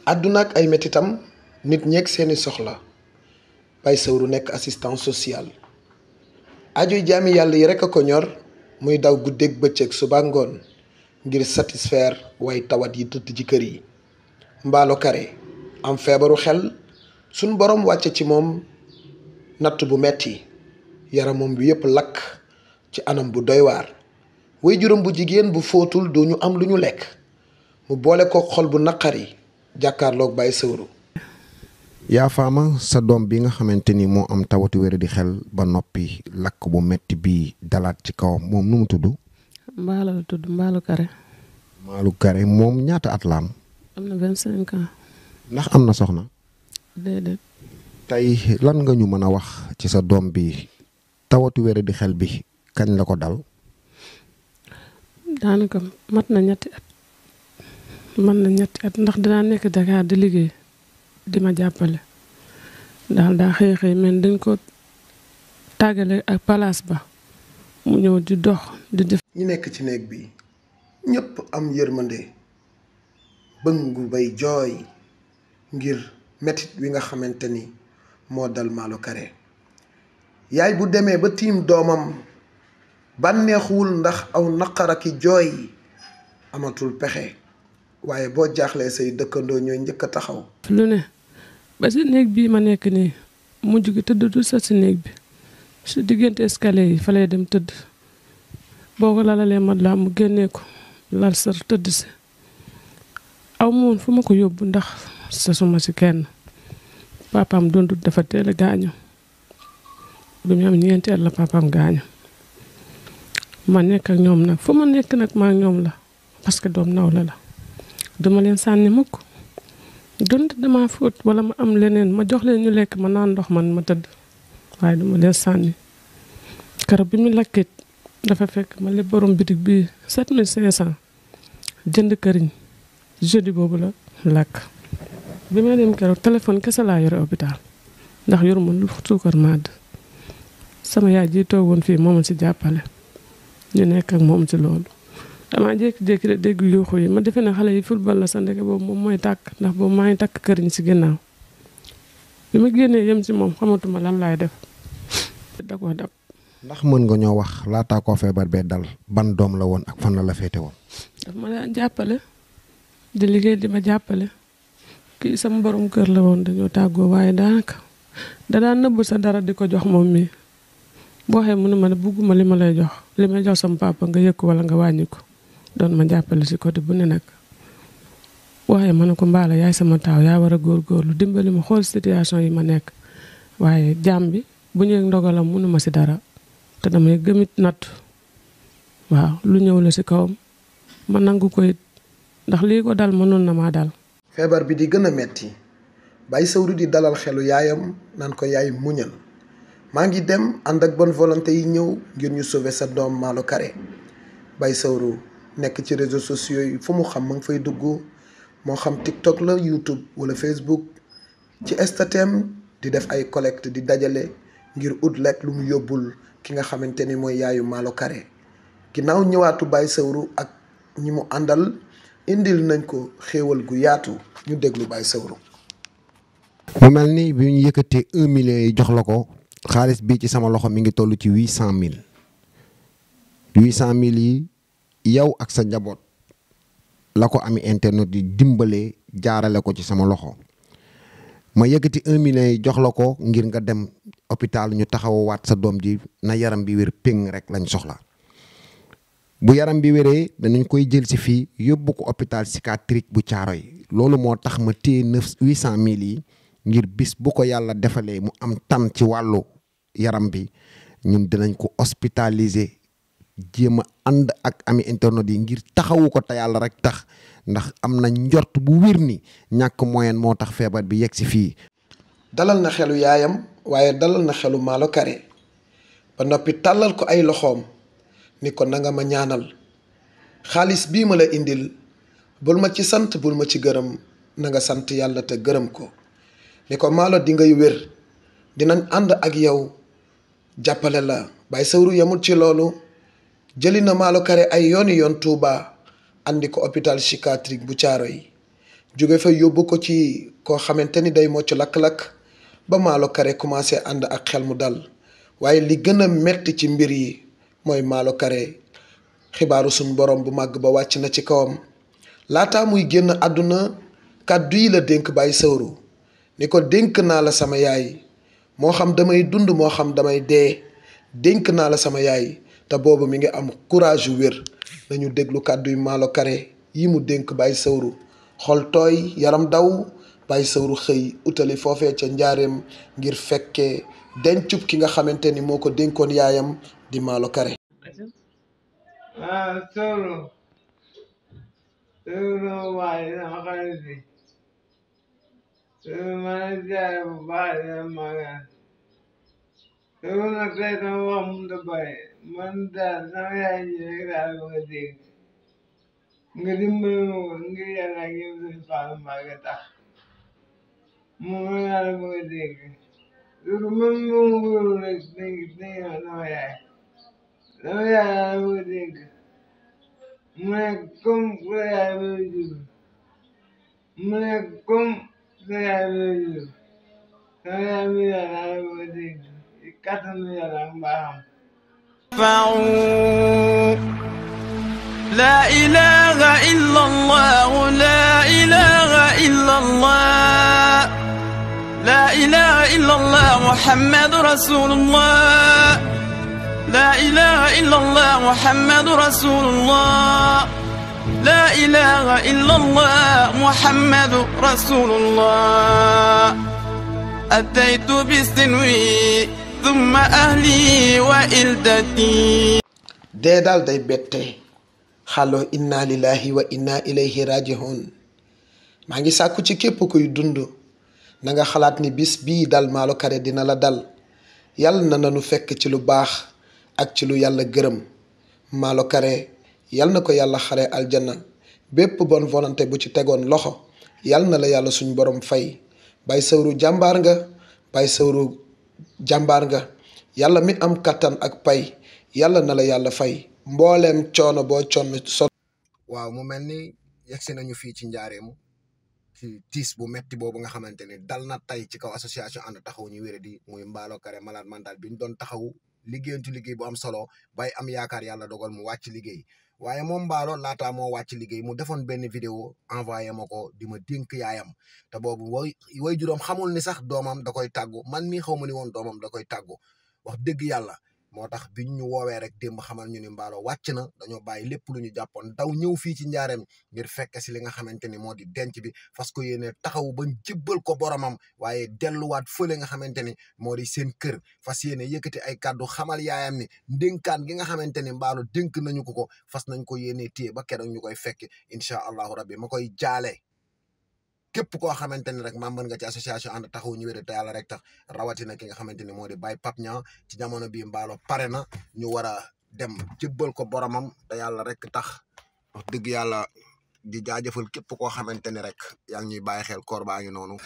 àdduna ak ay mettitam nit ñeeg seeni soxla Baye Sawru nekk assistant social ajuy jaami yàlla yi rekk a ko ñor muy daw guddeeg bëccëg suba ngoon ngir satisfaire way tawat yi tëdd ci kër yi. Mbaalo Kare am feebaru xel suñ boroom wàcce ci moom natt bu metti yaramam bi yépp lakk ci anam bu doy waar way juróom bu jigéen bu fóotul duñu am lu ñu lekk mu boole ko xol bu naqari jàkkaarloog Baye Sawru. yaa faama sa doom bi nga xamante ni moo am tawati wér di xel ba noppi lakk bu metti bii dalaat ci kawam moom nu mu tudd. Mbaalo la tudd Mbaalo Kare. Mbaalo Kare moom ñaata at la am. am na 25 ans. ndax am na soxna. déedéet. tey lan nga ñu mën a wax ci sa doom bi tawati wér di xel bi kañ la ko dal. daanaka mat na ñetti at ndax dinaa nekk Dakar di liggéey di ma jàppale daal daa xëy men dañ ko tàggale ak palaas ba mu ñëw di dox di def. ñi nekk ci néeg bi ñépp am yërmande bëngu bay jooy ngir metit wi nga xamante ni moo dal Mbaalo Kare. yaay bu demee ba tiim doomam bànneexuwul ndax aw naqaraki jooy amatul pexe waaye boo jaaxlee say dëkkandoo ñooy njëkk a taxaw. lu ne ba si néeg bii ma nekk nii mujj gi tëdd du sa si néeg bi su diggante escalier yi fa lay dem tëdd boo ko lalalee mat laa mu génnee ko lal sa tëdd si aw moon fu ma ko yóbbu ndax sa suma si kenn papaam dundut dafa teel a gaañu bi mu am ñeenteel la papaam gaañu ma nekk ak ñoom nag fu ma nekk nag maa ñoom la parce que doom nawle la duma leen sànni mukk donte dama fóot wala ma am leneen ma jox leen ñu lekk ma naan ndox man ma tëdd waaye duma leen sànni keroog bi mu lakkit dafa fekk ma lépp borom bitig bii 7500 jënd këriñ jeudi boobu la lakk bi ma dem keroog téléphone kese laa yore hôpital ndax yoruma lu suukar màdd sama yaay ji toogoon fii moom si jàppale ñu nekk ak moom si loolu damaa jékki-jékki de dégg yuuxu yi ma defe ne xale yi football la sa ndeke boobu moom mooy tàkk ndax boobu maa ngi takk këriñ si ginnaaw bi ma génnee yem si moom xamatuma lan laay def da ko dab. ndax mën nga ñoo wax laataa koo feebar bee dal ban doom la woon ak fan la féete woon. daf ma daan jàppale di liggéey di ma jàppale kii sama borom kër la woon dañoo tàggoo waaye daanaka da daan nëbb sa dara di ko jox moom mi boo waxee mu ne ma ne bugguma li ma lay jox li may jox sama papa nga yëg ko wala nga wàññi ko doon ma jàppale si côté bu ne nag waaye ma ne ko Mbaalo yaay sama taaw yaa war a góorgóorlu dimbali ma xool situation yi ma nekk waaye jàmm bi bu ñëwee ndogalam mënu ma si dara te damay gëmit natt waaw lu ñëw la si kawam ma nangu ko it ndax lii ko dal mënoon na maa dal. feebar bi di gën a metti Baye Sawru di dalal xelu yaayam naan ko yaay muñal maa ngi dem ànd ak bonne volonté yi ñëw ngir ñu sauver sa doom Mbaalo Kare. Baye Sawru nekk ci réseaux sociaux yi fu mu xam ma ngi fay dugg moo xam TikTok la YouTube wala Facebook ci statem di def ay collecte di dajale ngir ut lekk lu mu yóbbul ki nga xamante ni mooy yaayu Mbaalo Kare. ginnaaw ñëwaatu Baye Sawru ak ñi mu àndal indil nañ ko xéewal gu yaatu ñu déglu Baye Sawru. mu mel ni bi ñu yëkkatee 1 million yi jox la ko xaalis bii ci sama loxo mi ngi toll ci 800000 yi yow ak sa njaboot la ko ami internet yi dimbalee jaarale ko ci sama loxo ma yëkkati 1 million yi jox la ko ngir nga dem hôpital ñu taxawaat sa doom ji na yaram bi wér péng rek lañ soxla bu yaram bi wéree danañ koy jël si fii yóbbu ko hôpital psychiatrique bu Caaroy loolu moo tax ma téye 800000 yi ngir bis bu ko yàlla defalee mu am tan ci wàllu yaram bi ñun dinañ ko hospitaliser jéem a ànd ak ami internet yi ngir taxawu ko te yàlla rek tax ndax am na njort bu wér ni ñàkk moyen moo tax feebar bi yegg si fii. dalal na xelu yaayam waaye dalal na xelu Mbaalo Kare ba noppi tàllal ko ay loxoom ni ko nanga ma ñaanal xaalis bii ma la indil bul ma ci sant bul ma ci gërëm na nga sant yàlla te gërëm ko ni ko Mbaalo di ngay wér dinañ ànd ak yow jàppale la. Baye Sawru yemul ci loolu jëli na Mbaalo Kare ay yooni yoon Touba andi ko hôpital psychiatrique bu Caaroy jóge fa yóbbu ko ci koo xamante ni day mocc lakk-lakk ba Malo Kare commencé ànd ak xel mu dal waaye li gën a metti ci mbir yi mooy Malo Kare xibaaru suñ borom bu màgg ba wàcc na ci kawam laata muy génn àdduna kàddu yi la dénk Baye Sawru ni ko dénk naa la sama yaay moo xam damay dund moo xam damay dee dénk naa la sama yaay te boobu mi ngi am courage yu wér nañu déglu kàddu yu Malo Kare yi mu dénk Baye Sawru xol tooy yaram daw Baye Sawru xëy utali foofee ca njaareem ngir fekkee dencub ki nga xamante ni moo ko dénkoon yaayam di Malo Kare. Sawru waaye sama xarit bi Sawru ma ne jaay bu baax di magal Sawru nag tey sama wax mu da bàyyi man daal sama yaay ji rek daal bëgg a dégg nga dimbali ma ko ngir yàlla ak yow suñu Faalu Mbàkke tax moom la yàlla bëgg a dégg Sawru même moom wóoru rek dégg sama yaay yàlla bëgg a dégg mu ne comme ku la yaay bëgg a jur mu ne comme sa yaay bëgg a jur sama yaay mi yàlla bëgg a dégg ci kattanu yàlla ak mbaaxam لا إله إلا الله لا إله إلا الله لا إله إلا الله محمد رسول الله لا إله إلا الله محمد رسول الله لا إله إلا الله محمد رسول الله أتيت بسنوي ثم أهلي وإلدتي dee daal day bette xaloo inna lillahi wa inna ilayhi rajihun maa ngi sàkku ci képp kuy dund na nga xalaat ni bis bii dal Malo Kare dina la dal yàlla na nanu fekk ci lu baax ak ci lu yàlla gërëm Malo Kare yàlla na ko yàlla xare aljana bépp bonne volonté bu ci tegoon loxo yàlla na la yàlla suñ borom fay Baye Sawru jàmbaar nga Baye Sawru jàmbaar nga yàlla mi am kattan ak pay yàlla na la yàlla fay mbooleem coono boo coono sol. waaw mu mel ni yegsi nañu fii ci njaareem ci tiis bu metti boobu nga xamante ni dal na tey ci kaw association ànd taxawu ñu wéradi muy Malo Kare malade mental bi ñu doon taxawu liggéeyantu liggéey bu am solo bay am yaakaar yàlla dogal mu wàcc liggéey waaye moom Mballo laataa moo wàcc liggéey mu defoon benn vidéo envoyé ma ko di ma dénk yaayam te boobu way juróom xamul ni sax doomam da koy tàggu man mii xaw ma ni woon doomam da koy tàggu wax dëgg yàlla moo tax biñ ñu woowee rek démb xamal ñu ni Mballo wàcc na dañoo bàyyi lépp lu ñu jàppoon daw ñëw fii ci njaareem ngir fekk si li nga xamante ni moo di denc bi fas ko yéene taxaw ba jébbal ko boromam waaye delluwaat fële nga xamante ni moo di seen kër fas yéene yëkkati ay kàddu xamal yaayam ni ndénkaan gi nga xamante ni Mballo dénk nañu ko fas nañ ko yéene téye ba keroog ñu koy fekk incha allahu rabbi ma koy jaale képp koo xamante ni rek membre nga ci association ànd taxawu ñu wér te yàlla rek tax rawatina ki nga xamante ni moo di Baye Pape Niang ci jamono bii Mballo pare na ñu war a dem jébbal ko boromam te yàlla rek tax wax dëgg yàlla di jaajëfal képp koo xamante ni rek yaa ngi ñuy bàyyi xel koor baa ngi noonu.